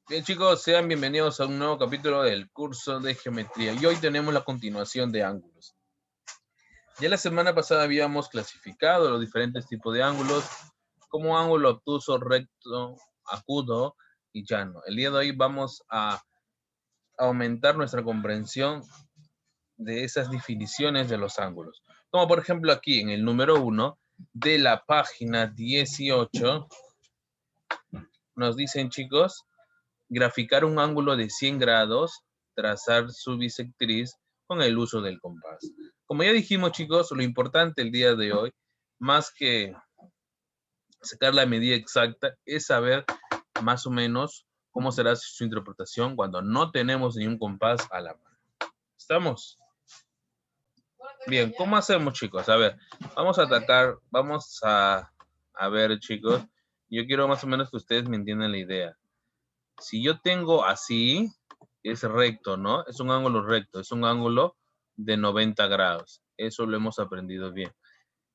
Bien chicos, sean bienvenidos a un nuevo capítulo del curso de geometría y hoy tenemos la continuación de ángulos. Ya la semana pasada habíamos clasificado los diferentes tipos de ángulos como ángulo obtuso, recto, agudo y llano. El día de hoy vamos a aumentar nuestra comprensión de esas definiciones de los ángulos. Como por ejemplo aquí en el número 1 de la página 18 nos dicen chicos, graficar un ángulo de 100 grados, trazar su bisectriz con el uso del compás. Como ya dijimos, chicos, lo importante el día de hoy, más que sacar la medida exacta, es saber más o menos cómo será su interpretación cuando no tenemos ni un compás a la mano. ¿Estamos? Bien, ¿cómo hacemos, chicos? A ver, vamos a ver, chicos. Yo quiero más o menos que ustedes me entiendan la idea. Si yo tengo así, es recto, ¿no? Es un ángulo recto, es un ángulo de 90 grados. Eso lo hemos aprendido bien.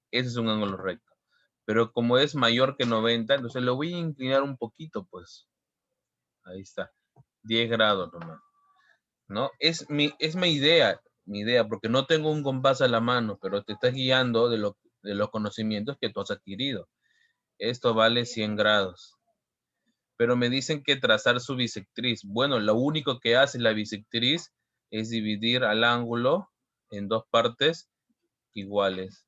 Ese es un ángulo recto. Pero como es mayor que 90, entonces lo voy a inclinar un poquito, pues. Ahí está. 10 grados nomás. ¿No? Es mi idea, porque no tengo un compás a la mano, pero te estás guiando de los conocimientos que tú has adquirido. Esto vale 100 grados. Pero me dicen que trazar su bisectriz. Bueno, lo único que hace la bisectriz es dividir al ángulo en dos partes iguales.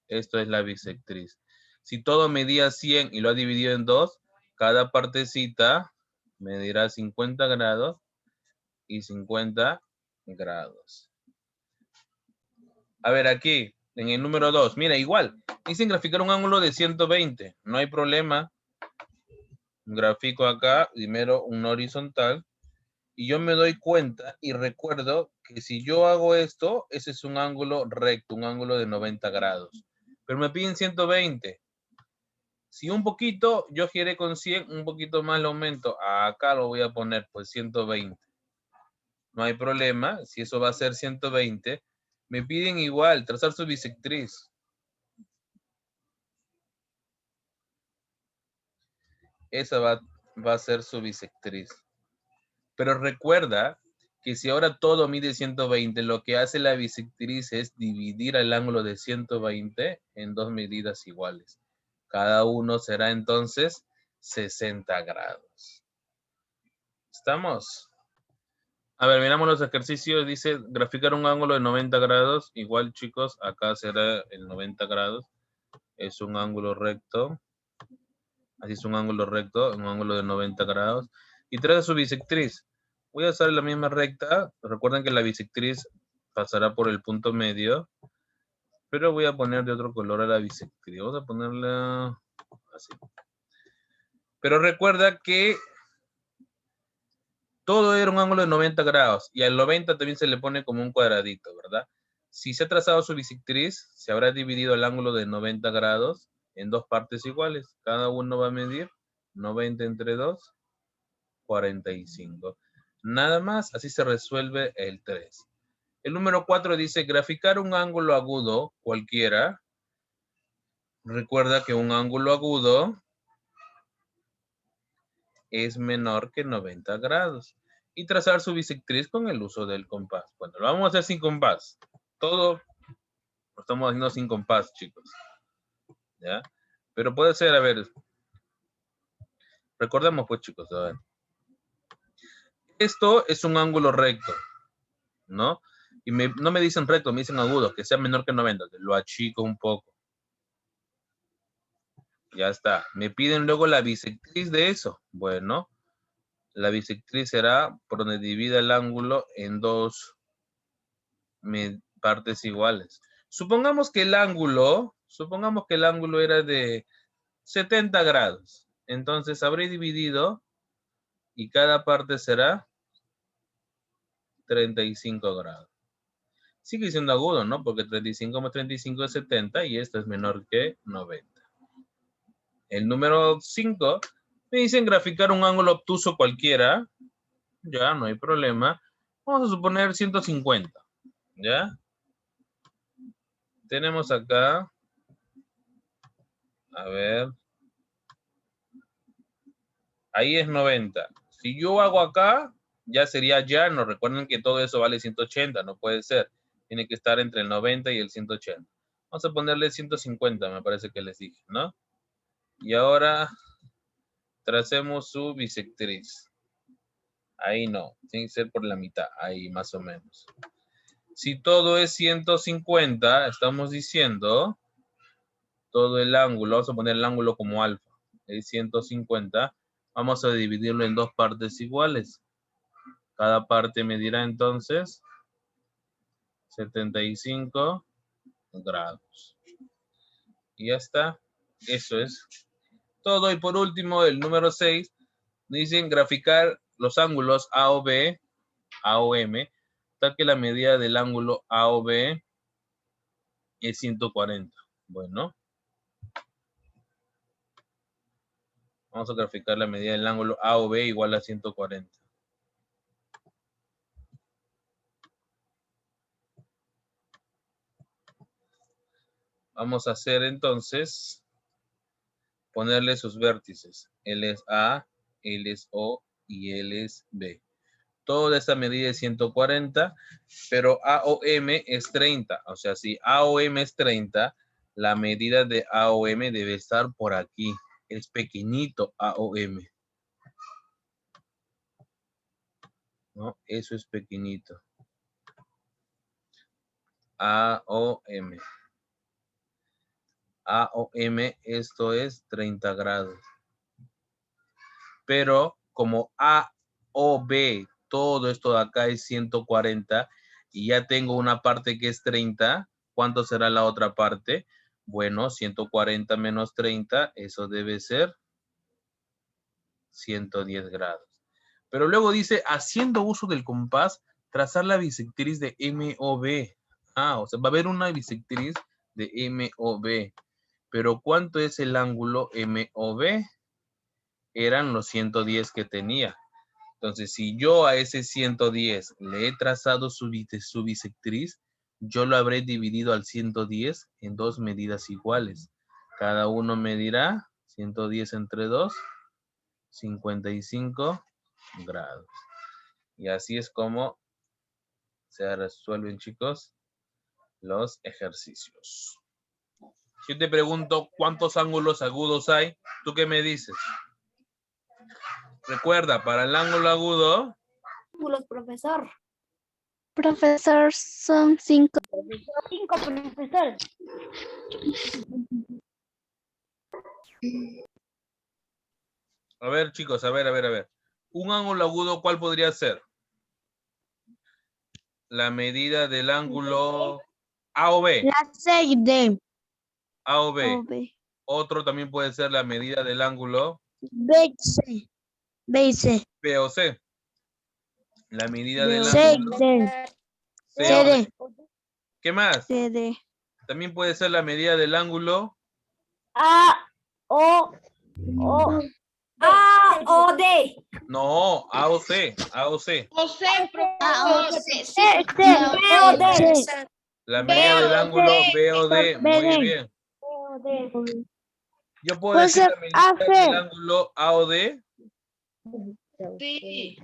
Esto es la bisectriz. Si todo medía 100 y lo ha dividido en dos, cada partecita medirá 50 grados y 50 grados. A ver, aquí, en el número 2, mira, igual. Dicen graficar un ángulo de 120. No hay problema. Grafico acá, primero un horizontal. Y yo me doy cuenta y recuerdo que si yo hago esto, ese es un ángulo recto, un ángulo de 90 grados. Pero me piden 120. Si un poquito, yo giré con 100, un poquito más lo aumento. Acá lo voy a poner, pues 120. No hay problema, si eso va a ser 120. Me piden igual, trazar su bisectriz. Esa va a ser su bisectriz. Pero recuerda que si ahora todo mide 120, lo que hace la bisectriz es dividir el ángulo de 120 en dos medidas iguales. Cada uno será entonces 60 grados. ¿Estamos? A ver, miramos los ejercicios. Dice graficar un ángulo de 90 grados. Igual, chicos, acá será el 90 grados. Es un ángulo recto. Así es un ángulo recto, un ángulo de 90 grados. Y traza su bisectriz. Voy a usar la misma recta. Recuerden que la bisectriz pasará por el punto medio. Pero voy a poner de otro color a la bisectriz. Vamos a ponerla así. Pero recuerda que todo era un ángulo de 90 grados. Y al 90 también se le pone como un cuadradito, ¿verdad? Si se ha trazado su bisectriz, se habrá dividido el ángulo de 90 grados en dos partes iguales. Cada uno va a medir 90 entre 2, 45. Nada más, así se resuelve el 3. El número 4 dice graficar un ángulo agudo cualquiera. Recuerda que un ángulo agudo es menor que 90 grados. Y trazar su bisectriz con el uso del compás. Bueno, lo vamos a hacer sin compás. Todo lo estamos haciendo sin compás, chicos. ¿Ya? Pero puede ser, a ver. Recordemos pues, chicos, a ver. Esto es un ángulo recto, ¿no? Y no me dicen recto, me dicen agudo, que sea menor que 90. Lo achico un poco. Ya está. Me piden luego la bisectriz de eso. Bueno, la bisectriz será por donde divide el ángulo en dos partes iguales. Supongamos que el ángulo era de 70 grados. Entonces habré dividido y cada parte será 35 grados. Sigue siendo agudo, ¿no? Porque 35 más 35 es 70 y esto es menor que 90. El número 5, me dicen graficar un ángulo obtuso cualquiera. Ya, no hay problema. Vamos a suponer 150. ¿Ya? Tenemos acá, a ver, ahí es 90. Si yo hago acá, ya sería llano. Recuerden que todo eso vale 180, no puede ser. Tiene que estar entre el 90 y el 180. Vamos a ponerle 150, me parece que les dije, ¿no? Y ahora tracemos su bisectriz. Ahí no, tiene que ser por la mitad, ahí más o menos. Si todo es 150, estamos diciendo, todo el ángulo, vamos a poner el ángulo como alfa, es 150, vamos a dividirlo en dos partes iguales. Cada parte medirá entonces 75 grados. Y ya está, eso es todo. Y por último, el número 6, dicen graficar los ángulos A o B, A o M, tal que la medida del ángulo A o B es 140. Bueno, vamos a graficar la medida del ángulo A o B igual a 140. Vamos a hacer entonces, ponerle sus vértices. L es A, L es O y L es B. Toda esta medida es 140, pero AOM es 30. O sea, si AOM es 30, la medida de AOM debe estar por aquí. Es pequeñito AOM. ¿No? Eso es pequeñito. AOM. AOM, esto es 30 grados. Pero como AOB, todo esto de acá es 140 y ya tengo una parte que es 30, ¿cuánto será la otra parte? Bueno, 140 menos 30, eso debe ser 110 grados. Pero luego dice, haciendo uso del compás, trazar la bisectriz de MOB. Ah, o sea, va a haber una bisectriz de MOB. Pero ¿cuánto es el ángulo MOB? Eran los 110 que tenía. Entonces, si yo a ese 110 le he trazado su bisectriz, yo lo habré dividido al 110 en dos medidas iguales. Cada uno medirá 110 entre 2, 55 grados. Y así es como se resuelven, chicos, los ejercicios. Si yo te pregunto cuántos ángulos agudos hay, ¿tú qué me dices? Recuerda, para el ángulo agudo, Ángulos, profesor. Profesor, son 5. 5, profesor. a ver, chicos, a ver. Un ángulo agudo, ¿cuál podría ser? La medida del ángulo A o B. La 6D. A o B. B. Otro también puede ser la medida del ángulo B, C. B y C. B o C. La medida del C, ángulo D. C o D. CD. ¿Qué más? CD. También puede ser la medida del ángulo A, O, A, O, D. no, A o C. A o C. La medida del ángulo B o D. Muy bien. Yo puedo decir la medida del ángulo A o D. Sí.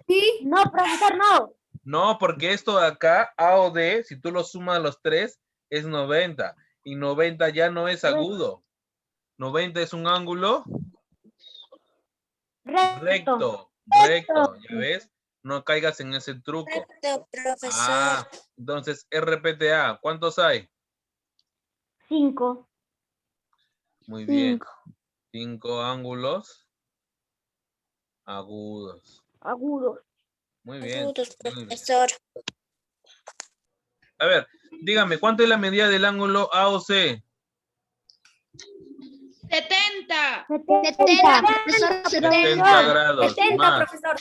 No, profesor, no. No, porque esto de acá, A o D, si tú lo sumas los tres, es 90. Y 90 ya no es agudo. 90 es un ángulo recto. Recto, ¿ya ves? No caigas en ese truco. Ah, entonces RPTA, ¿cuántos hay? 5. Muy bien. 5 ángulos agudos. Agudos. Muy bien. Muy bien. A ver, dígame, ¿cuánto es la medida del ángulo A o C? 70. 70 grados. 70, Más. profesor.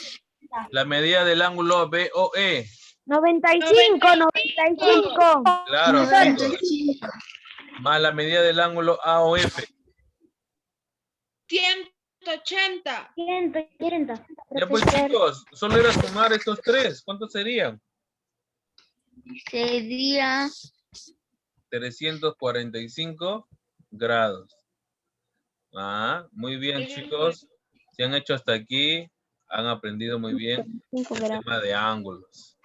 La medida del ángulo B o E. 95. Claro, chicos. Más la medida del ángulo A o F. 180. 180. Ya pues, chicos, solo era sumar estos tres. ¿Cuántos serían? Sería 345 grados. Ah, muy bien, chicos. Si han hecho hasta aquí, Han aprendido muy bien 5 el grados. tema de ángulos.